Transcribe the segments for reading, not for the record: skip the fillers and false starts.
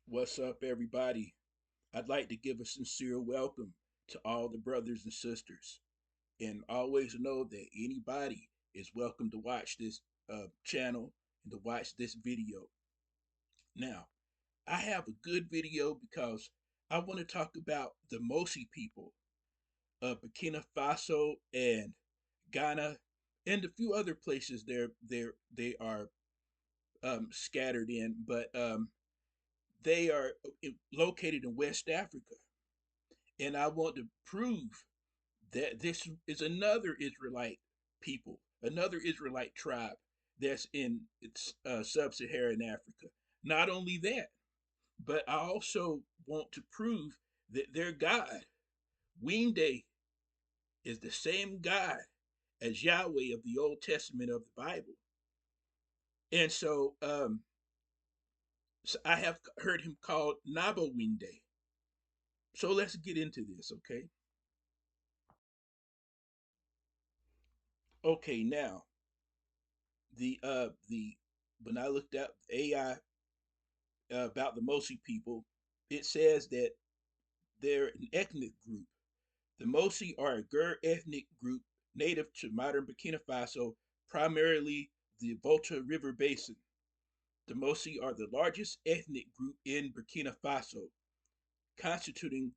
What's up, everybody? I'd like to give a sincere welcome to all the brothers and sisters, and always know that anybody is welcome to watch this channel and to watch this video. Now, I have a good video because I want to talk about the Mossi people of Burkina Faso and Ghana and a few other places they are scattered in, but they are located in West Africa. And I want to prove that this is another Israelite people, another Israelite tribe that's in sub-Saharan Africa. Not only that, but I also want to prove that their God, Wende, is the same God as Yahweh of the Old Testament of the Bible. And so I have heard him called Naba Wende. So let's get into this, okay? Okay, now the when I looked up AI about the Mossi people, it says that they're an ethnic group. The Mossi are a Gur ethnic group native to modern Burkina Faso, primarily the Volta River Basin. The Mossi are the largest ethnic group in Burkina Faso, constituting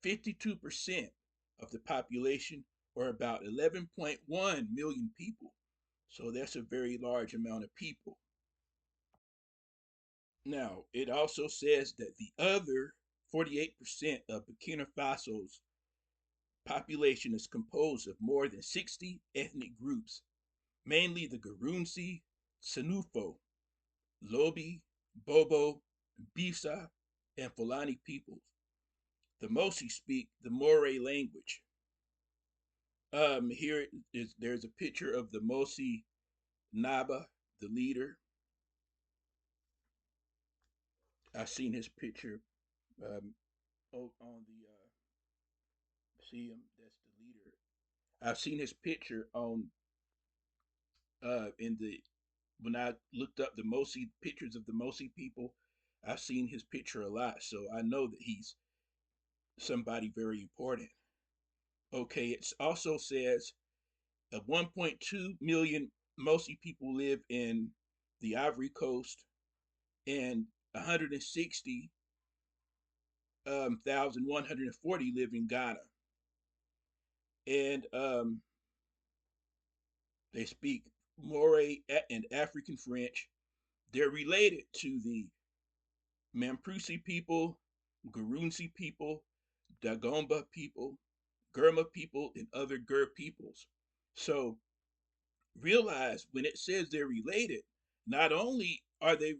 52% of the population, or about 11.1 million people. So that's a very large amount of people. Now, it also says that the other 48% of Burkina Faso's population is composed of more than 60 ethnic groups, mainly the Gurunsi, Senufo, Lobi, Bobo, Bisa, and Fulani peoples. The Mossi speak the Moray language. Here is there's a picture of the Mossi Naba, the leader. I've seen his picture on the see him. That's the leader. I've seen his picture on in the when I looked up the Mossi pictures of the Mossi people. I've seen his picture a lot, so I know that he's somebody very important. Okay, it also says 1.2 million Mossi people live in the Ivory Coast, and 160,140 live in Ghana. And they speak Moray and African French. They're related to the Mamprusi people, Gurunsi people, Dagomba people, Gurma people, and other Gur peoples. So realize when it says they're related, not only are they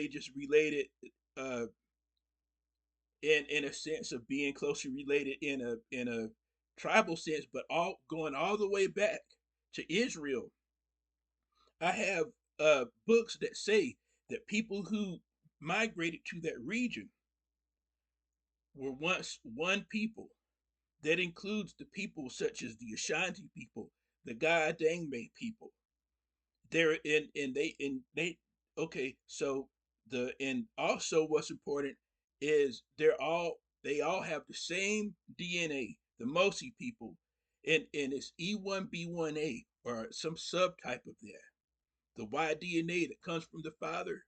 just related uh, in a sense of being closely related in a tribal sense, but all going all the way back to Israel. I have books that say that people who migrated to that region were once one people. That includes the people such as the Ashanti people, the Ga people. They're in and they okay, so the and also what's important is they all have the same DNA, the Mossi people, and it's E1B1A or some subtype of that. The Y DNA that comes from the father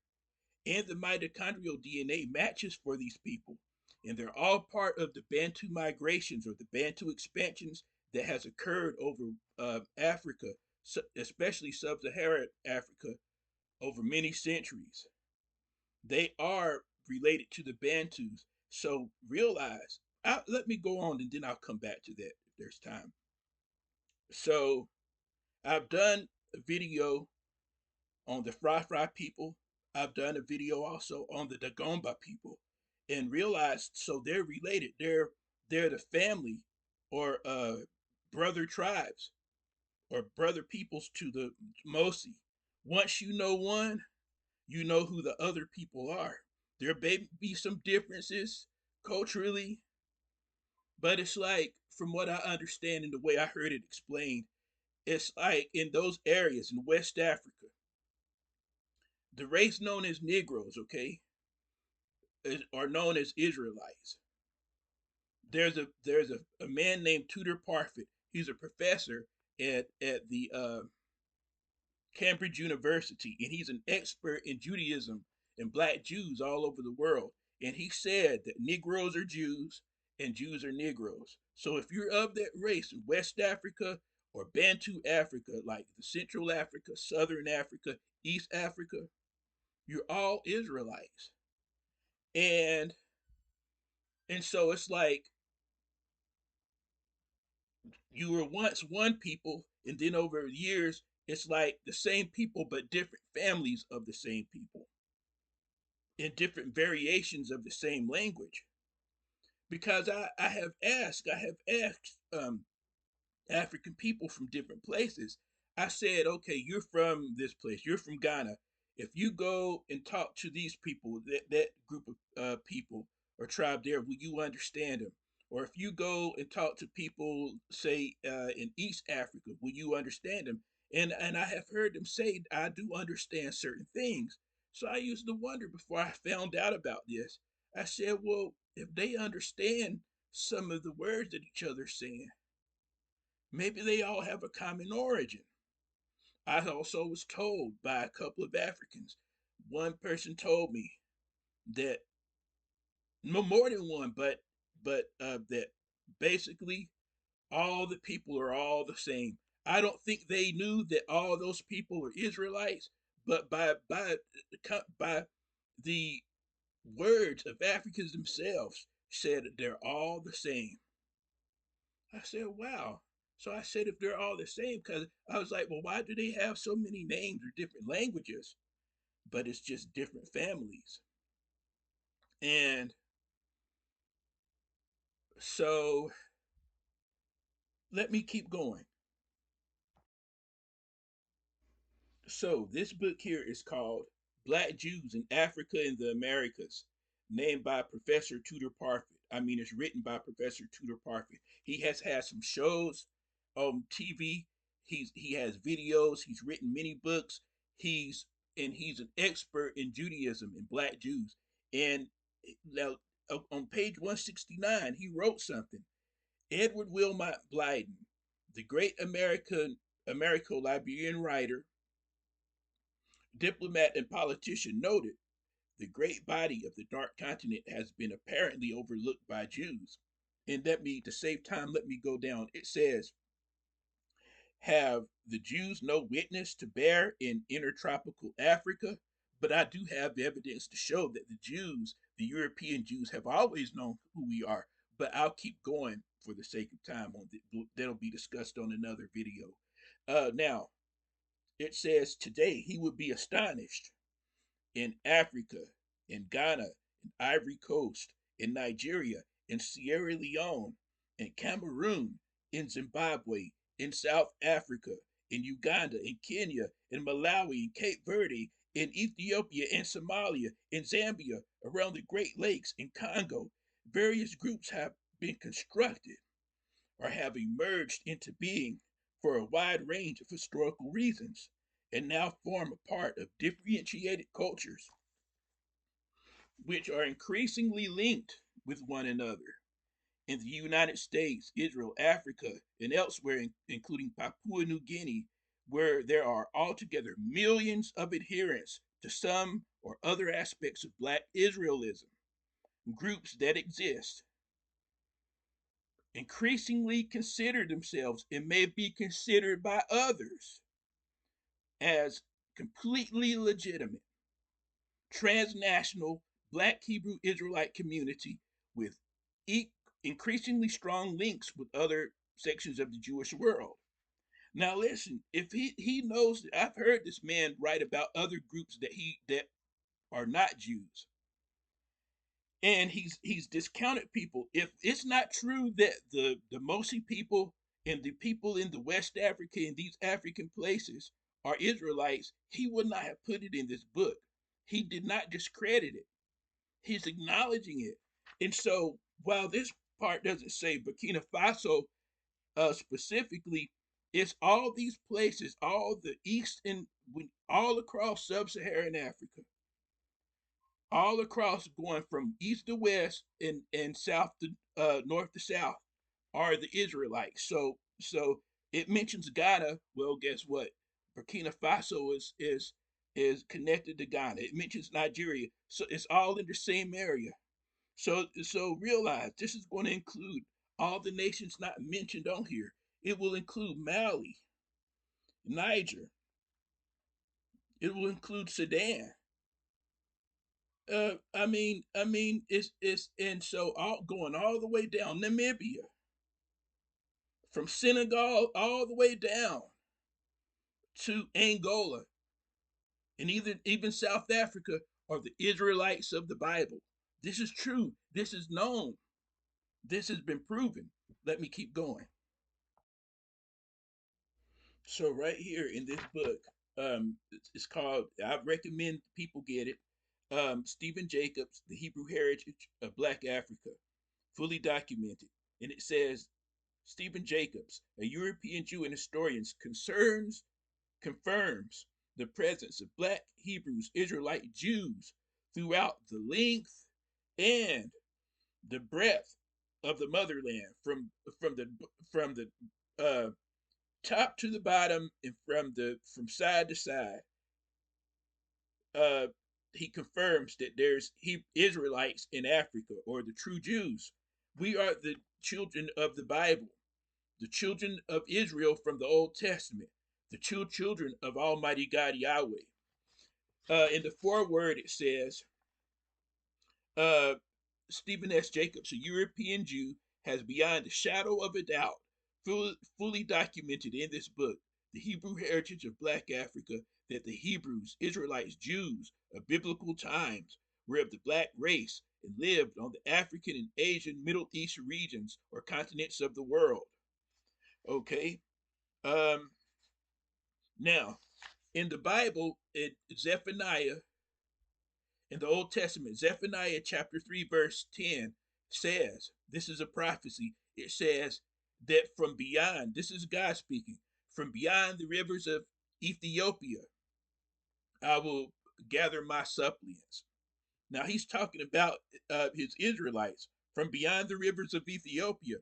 and the mitochondrial DNA matches for these people. And they're all part of the Bantu migrations or the Bantu expansions that has occurred over Africa, especially sub-Saharan Africa, over many centuries. They are related to the Bantus. So realize, let me go on and then I'll come back to that if there's time. So I've done a video on the Fry people. I've done a video also on the Dagomba people, and realized so they're related. They're the family or brother tribes or brother peoples to the Mossi. Once you know one, you know who the other people are. There may be some differences culturally, but it's like from what I understand and the way I heard it explained, it's like in those areas in West Africa, the race known as Negroes, okay? are known as Israelites. There's a man named Tudor Parfit. He's a professor at the Cambridge University, and he's an expert in Judaism and black Jews all over the world. And he said that Negroes are Jews and Jews are Negroes. So if you're of that race in West Africa or Bantu Africa, like the Central Africa, Southern Africa, East Africa, you're all Israelites. And and so it's like you were once one people, and then over years it's like the same people but different families of the same people in different variations of the same language. Because I have asked African people from different places. I said, okay, you're from this place, you're from Ghana. If you go and talk to these people, that group of people or tribe there, will you understand them? Or if you go and talk to people, say in East Africa, will you understand them? And I have heard them say, I do understand certain things. So I used to wonder before I found out about this. I said, well, if they understand some of the words that each other's saying, maybe they all have a common origin. I also was told by a couple of Africans. One person told me that, no more than one, but that basically all the people are all the same. I don't think they knew that all those people were Israelites, but by the words of Africans themselves said that they're all the same. I said, wow. So I said, if they're all the same, because I was like, well, why do they have so many names or different languages? But it's just different families. And so let me keep going. So this book here is called Black Jews in Africa and the Americas, named by Professor Tudor Parfit. I mean, it's written by Professor Tudor Parfit. He has had some shows on TV. He has videos. He's written many books. He's an expert in Judaism and Black Jews. And now on page 169, he wrote something. Edward Wilmot Blyden, the great Americo-Liberian writer, diplomat, and politician, noted the great body of the Dark Continent has been apparently overlooked by Jews. And to save time, let me go down. It says, have the Jews no witness to bear in intertropical Africa? But I do have evidence to show that the Jews, the European Jews, have always known who we are. But I'll keep going for the sake of time. That'll be discussed on another video. Now, it says today he would be astonished in Africa, in Ghana, in Ivory Coast, in Nigeria, in Sierra Leone, in Cameroon, in Zimbabwe, in South Africa, in Uganda, in Kenya, in Malawi, in Cape Verde, in Ethiopia, in Somalia, in Zambia, around the Great Lakes, in Congo. Various groups have been constructed or have emerged into being for a wide range of historical reasons and now form a part of differentiated cultures which are increasingly linked with one another. In the United States, Israel, Africa, and elsewhere, including Papua New Guinea, where there are altogether millions of adherents to some or other aspects of Black Israelism, groups that exist increasingly consider themselves and may be considered by others as completely legitimate transnational Black Hebrew Israelite community with increasingly strong links with other sections of the Jewish world. Now, listen, if he knows, I've heard this man write about other groups that are not Jews, and he's discounted people. If it's not true that the Mossi people and the people in the West Africa and these African places are Israelites, he would not have put it in this book. He did not discredit it. He's acknowledging it. And so while this part doesn't say Burkina Faso specifically, it's all these places, all the east and all across sub-Saharan Africa all across, going from east to west and south to north to south, are the Israelites. So it mentions Ghana. Well, guess what? Burkina Faso is connected to Ghana. It mentions Nigeria. So it's all in the same area. So realize this is going to include all the nations not mentioned on here. It will include Mali, Niger. It will include Sudan. It's and so all going all the way down Namibia, from Senegal all the way down to Angola, and even South Africa are the Israelites of the Bible. This is true. This is known. This has been proven. Let me keep going. So right here in this book, it's called. I recommend people get it. Stephen Jacobs, The Hebrew Heritage of Black Africa, fully documented, and it says Stephen Jacobs, a European Jew and historian, confirms the presence of Black Hebrews, Israelite Jews, throughout the length and the breadth of the motherland, from the uh, top to the bottom, and from side to side. Uh, he confirms that there's Israelites in Africa, or the true Jews. We are the children of the Bible, the children of Israel from the Old Testament, the true children of Almighty God Yahweh. In the foreword, it says, uh, Stephen S. Jacobs, a European Jew, has beyond the shadow of a doubt fully documented in this book, The Hebrew Heritage of Black Africa, that the Hebrews, Israelites, Jews of biblical times were of the black race and lived on the African and Asian Middle East regions or continents of the world. Okay. Um, Now, in the Bible, Zephaniah, in the Old Testament, Zephaniah chapter 3, verse 10 says, this is a prophecy. It says that from beyond, this is God speaking, from beyond the rivers of Ethiopia, I will gather my suppliants. Now, he's talking about his Israelites from beyond the rivers of Ethiopia.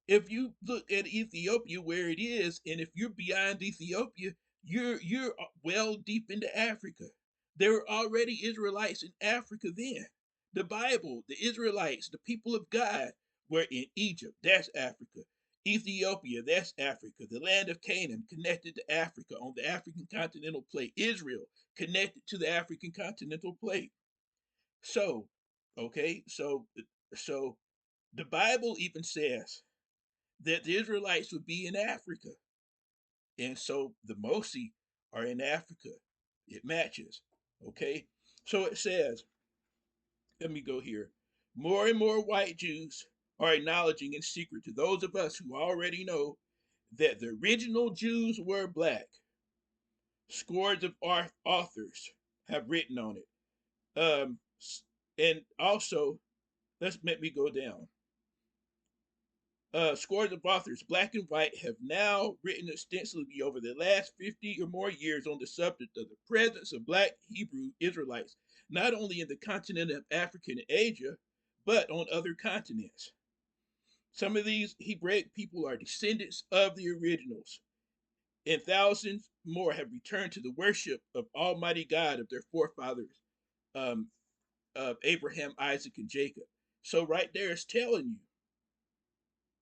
If you look at Ethiopia where it is, and if you're beyond Ethiopia, you're well deep into Africa. There were already Israelites in Africa then. The Bible, the Israelites, the people of God, were in Egypt. That's Africa. Ethiopia, that's Africa. The land of Canaan, connected to Africa on the African continental plate. Israel, connected to the African continental plate. So, okay, so the Bible even says that the Israelites would be in Africa. And so the Mossi are in Africa. It matches. Okay. So it says, let me go here. More and more white Jews are acknowledging in secret to those of us who already know that the original Jews were black. Scores of authors have written on it. And also, let me go down. Scores of authors, black and white, have now written extensively over the last 50 or more years on the subject of the presence of black Hebrew Israelites, not only in the continent of Africa and Asia, but on other continents. Some of these Hebraic people are descendants of the originals, and thousands more have returned to the worship of Almighty God of their forefathers, um, of Abraham, Isaac, and Jacob. So right there is telling you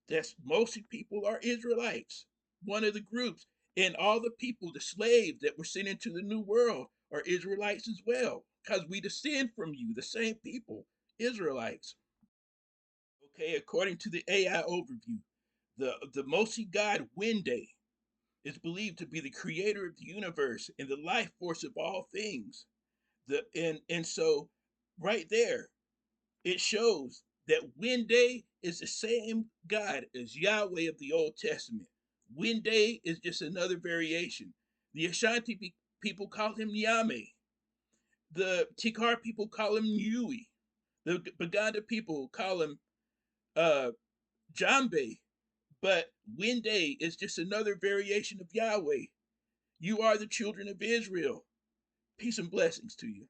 that's mostly people are Israelites, one of the groups. And all the people, the slaves that were sent into the New World, are Israelites as well, because we descend from you, the same people, Israelites. Okay, according to the AI overview, the Mossi god Wende is believed to be the creator of the universe and the life force of all things. And so right there, it shows that Wende is the same God as Yahweh of the Old Testament. Wende is just another variation. The Ashanti people call him Yame. The Tikar people call him Yui. The Baganda people call him uh, Jambe. But Wende is just another variation of Yahweh. You are the children of Israel. Peace and blessings to you.